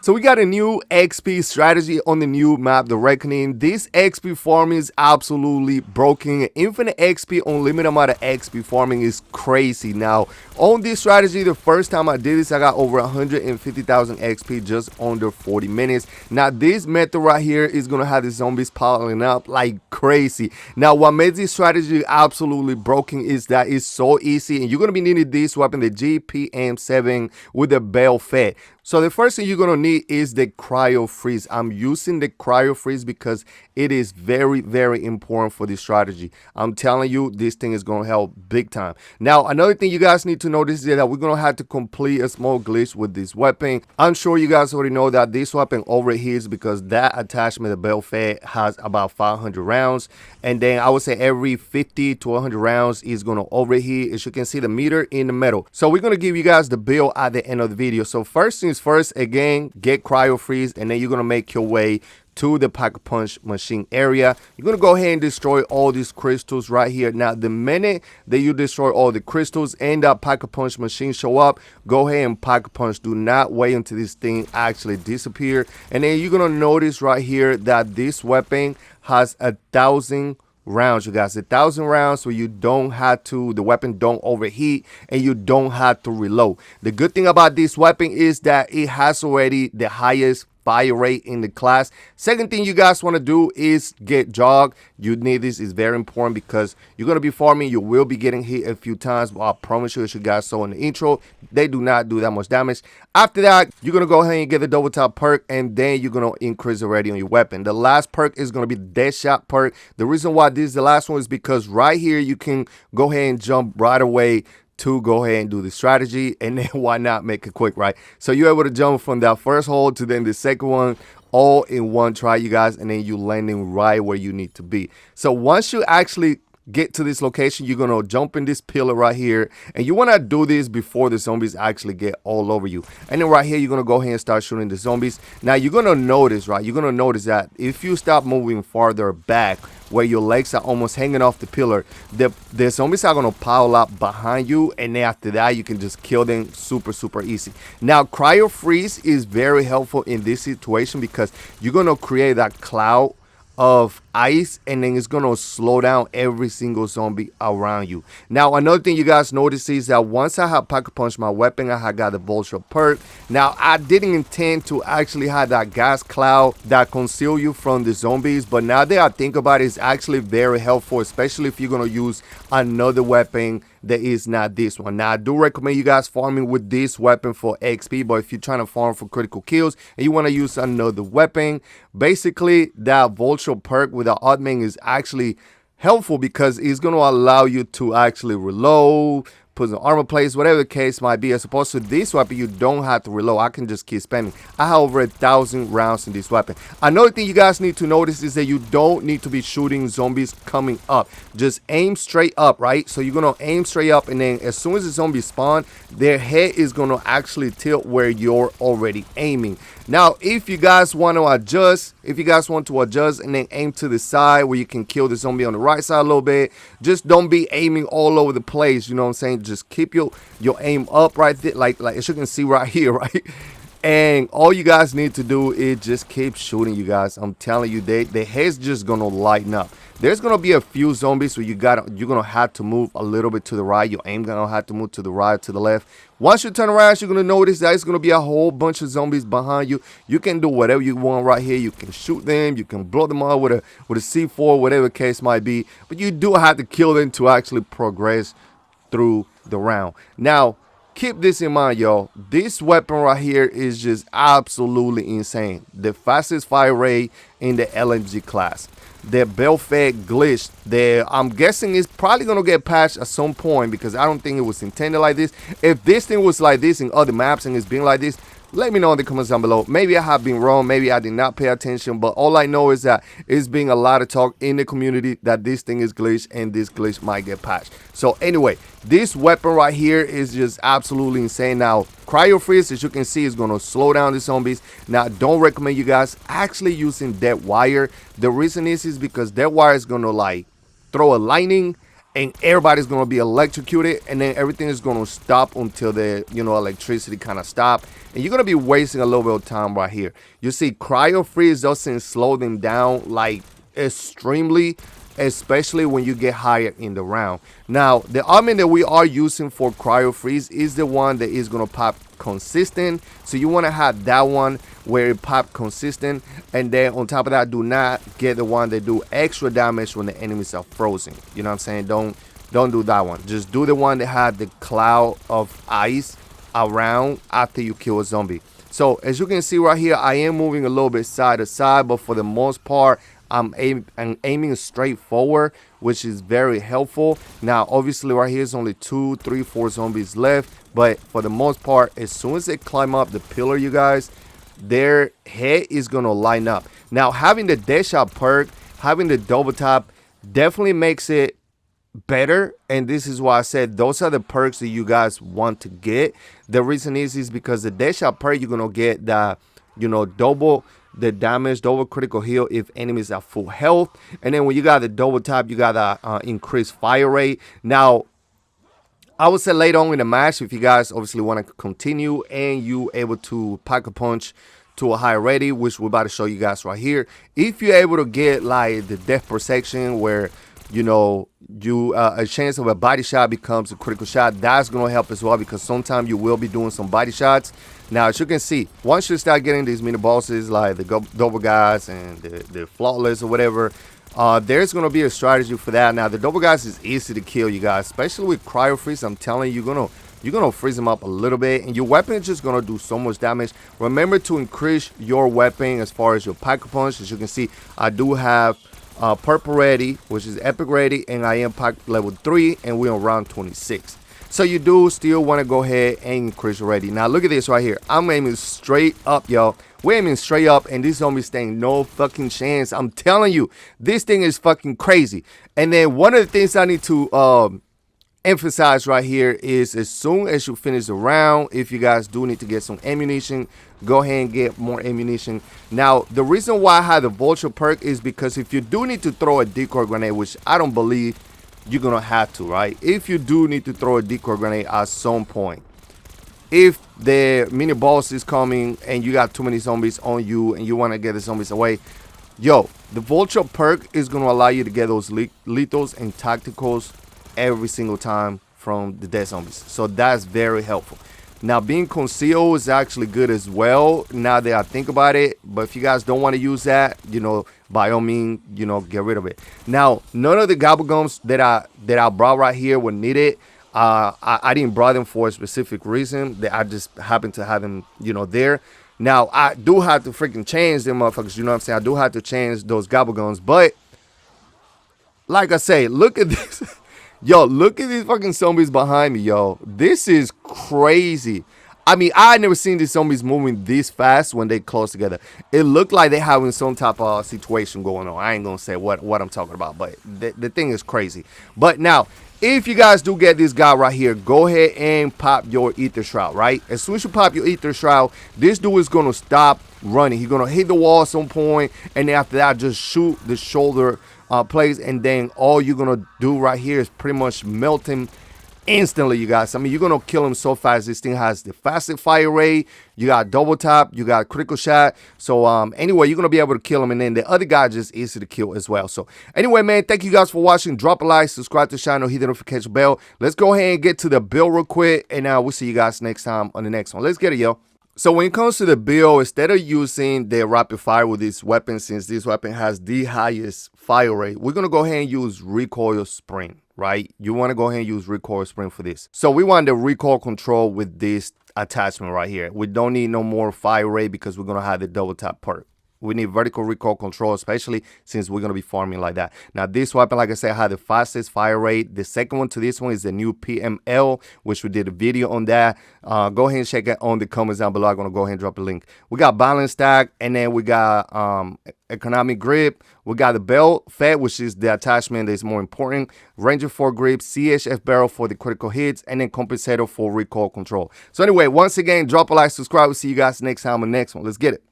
So we got a new XP strategy on the new map, the Reckoning. This XP farming is absolutely broken. Infinite XP, unlimited amount of XP farming is crazy. Now, on this strategy, the first time I did this, I got over 150,000 XP just under 40 minutes. Now, this method right here is going to have the zombies piling up like crazy. Now, what made this strategy absolutely broken is that it's so easy, and you're going to be needing this weapon, the GPMG with the bell fed. So the first thing you're going to need is the cryo freeze. I'm using the cryo freeze because it is very, very important for this strategy. I'm telling you, this thing is going to help big time. Now, another thing you guys need to notice is that we're going to have to complete a small glitch with this weapon. I'm sure you guys already know that this weapon overheats because that attachment, the bell fed, has about 500 rounds. And then I would say every 50 to 100 rounds is going to overheat. As you can see, the meter in the middle. So we're going to give you guys the build at the end of the video. So first things first, again, get cryo freeze, and then you're going to make your way to the Pack-a-Punch machine area. You're going to go ahead and destroy all these crystals right here. Now, the minute that you destroy all the crystals and that Pack-a-Punch machine show up, go ahead and Pack-a-Punch. Do not wait until this thing actually disappear. And then you're going to notice right here that this weapon has 1,000 rounds, you guys. 1,000 rounds, so you don't have to, the weapon don't overheat, and you don't have to reload. The good thing about this weapon is that it has already the highest fire rate in the class. Second thing you guys want to do is get jog. You need this, is very important because you're going to be farming. You will be getting hit a few times, but I promise you, as you guys saw in the intro, they do not do that much damage. After that, you're going to go ahead and get the double tap perk, and then you're going to increase the rating on your weapon. The last perk is going to be the dead shot perk. The reason why this is the last one is because right here you can go ahead and jump right away to go ahead and do the strategy, and then why not make it quick, right? So you're able to jump from that first hole to then the second one all in one try, you guys, and then you landing right where you need to be. So once you actually get to this location, you're gonna jump in this pillar right here, and you want to do this before the zombies actually get all over you. And then right here, you're gonna go ahead and start shooting the zombies. Now you're gonna notice, right, you're gonna notice that if you stop moving farther back where your legs are almost hanging off the pillar, the zombies are gonna pile up behind you, and then after that you can just kill them super easy. Now cryo freeze is very helpful in this situation because you're gonna create that cloud of ice, and then it's gonna slow down every single zombie around you. Now another thing you guys notice is that once I have Pack-a-Punch my weapon, I have got the vulture perk. Now I didn't intend to actually have that gas cloud that conceal you from the zombies, but now that I think about it, it's actually very helpful, especially if you're gonna use another weapon that is not this one. Now I do recommend you guys farming with this weapon for XP, but if you're trying to farm for critical kills and you want to use another weapon, basically that vulture perk with the augment is actually helpful because it's going to allow you to actually reload, put some armor plates, whatever the case might be. As opposed to this weapon, you don't have to reload. I can just keep spending. I have over 1,000 rounds in this weapon. Another thing you guys need to notice is that you don't need to be shooting zombies coming up. Just aim straight up, right? So you're going to aim straight up, and then as soon as the zombies spawn, their head is going to actually tilt where you're already aiming. Now, if you guys want to adjust, and then aim to the side where you can kill the zombie on the right side a little bit, just don't be aiming all over the place, you know what I'm saying? Just keep your aim up right there, like as you can see right here, right? And all you guys need to do is just keep shooting, you guys. I'm telling you, the head's just gonna lighten up. There's gonna be a few zombies where you're gonna have to move a little bit to the right. Your aim gonna have to move to the right, to the left. Once you turn around, you're gonna notice that it's gonna be a whole bunch of zombies behind you. You can do whatever you want right here. You can shoot them, you can blow them up with a C4, whatever the case might be. But you do have to kill them to actually progress through the round. Now, keep this in mind, y'all. This weapon right here is just absolutely insane. The fastest fire rate in the LMG class. The bell fed glitch there, I'm guessing it's probably gonna get patched at some point because I don't think it was intended like this. If this thing was like this in other maps and it's been like this, let me know in the comments down below. Maybe I have been wrong, maybe I did not pay attention, but all I know is that it's being a lot of talk in the community that this thing is glitched and this glitch might get patched. So anyway, this weapon right here is just absolutely insane. Now cryo freeze, as you can see, is going to slow down the zombies. Now I don't recommend you guys actually using dead wire. The reason is because dead wire is going to like throw a lightning and everybody's gonna be electrocuted, and then everything is gonna stop until the electricity kind of stop, and you're gonna be wasting a little bit of time right here. You see, cryo freeze doesn't slow them down like extremely, especially when you get higher in the round. Now, the armament that we are using for cryo freeze is the one that is gonna pop consistent, so you want to have that one where it pop consistent, and then on top of that, do not get the one that do extra damage when the enemies are frozen. You know what I'm saying? Don't do that one. Just do the one that had the cloud of ice around after you kill a zombie. So as you can see right here, I am moving a little bit side to side, but for the most part, I'm aiming straight forward, which is very helpful. Now, obviously, right here is only 2, 3, 4 zombies left, but for the most part, as soon as they climb up the pillar, you guys, their head is gonna line up. Now, having the Deadshot perk, having the double tap, definitely makes it better, and this is why I said those are the perks that you guys want to get. The reason is because the Deadshot perk, you're gonna get the double the damage, double critical heal if enemies are full health, and then when you got the double tap, you got the increased fire rate. Now, I would say later on in the match, if you guys obviously want to continue and you able to pack a punch to a higher rating, which we're about to show you guys right here, if you're able to get like the death perception where a chance of a body shot becomes a critical shot, that's gonna help as well, because sometimes you will be doing some body shots. Now, as you can see, once you start getting these mini bosses like the double guys and the flawless or whatever, there's gonna be a strategy for that. Now, the double guys is easy to kill, you guys, especially with cryo freeze. I'm telling you, you're gonna freeze them up a little bit, and your weapon is just gonna do so much damage. Remember to increase your weapon as far as your pack punch. As you can see, I do have purple ready, which is epic ready, and I am pack level 3, and we're on round 26. So you do still want to go ahead and increase your ready. Now look at this right here. I'm aiming straight up, y'all. We're aiming straight up, and this zombie stand no fucking chance. I'm telling you, this thing is fucking crazy. And then one of the things I need to emphasize right here is, as soon as you finish the round, if you guys do need to get some ammunition, go ahead and get more ammunition. Now, the reason why I have the vulture perk is because if you do need to throw a decoy grenade, which I don't believe you're gonna have to, right? If you do need to throw a decoy grenade at some point, if the mini boss is coming and you got too many zombies on you and you want to get the zombies away, yo, the vulture perk is gonna allow you to get those lethals and tacticals every single time from the dead zombies. So that's very helpful. Now, being concealed is actually good as well, now that I think about it. But if you guys don't want to use that, by all means, get rid of it. Now, none of the Gobblegums that I brought right here were needed. I didn't brought them for a specific reason. That I just happened to have them, there. Now, I do have to freaking change them motherfuckers. You know what I'm saying? I do have to change those Gobblegums. But like I say, look at this. Yo, look at these fucking zombies behind me, yo. This is crazy. I mean, I never seen these zombies moving this fast when they close together. It looked like they having some type of situation going on. I ain't gonna say what I'm talking about, but the thing is crazy. But now, if you guys do get this guy right here, go ahead and pop your Ether Shroud, right? As soon as you pop your Ether Shroud, this dude is gonna stop running. He's gonna hit the wall at some point, and then after that, just shoot the shoulder plays, and then all you're gonna do right here is pretty much melt him instantly, you guys. I mean, you're gonna kill him so fast. This thing has the fastest fire rate, you got double tap, you got critical shot. So anyway, you're gonna be able to kill him, and then the other guy just easy to kill as well. So anyway, man, thank you guys for watching. Drop a like, subscribe to the channel, hit the notification bell. Let's go ahead and get to the build real quick, and we'll see you guys next time on the next one. Let's get it, yo. So when it comes to the build, instead of using the rapid fire with this weapon, since this weapon has the highest fire rate, we're gonna go ahead and use recoil spring, right? You want to go ahead and use recoil spring for this. So we want the recoil control with this attachment right here. We don't need no more fire rate because we're gonna have the double tap perk. We need vertical recoil control, especially since we're going to be farming like that. Now, this weapon, like I said, had the fastest fire rate. The second one to this one is the new PML, which we did a video on that. Go ahead and check it on the comments down below. I'm going to go ahead and drop a link. We got balance stack, and then we got economic grip. We got the belt fed, which is the attachment that is more important. Ranger for grip, CHF barrel for the critical hits, and then compensator for recoil control. So anyway, once again, drop a like, subscribe. We'll see you guys next time on the next one. Let's get it.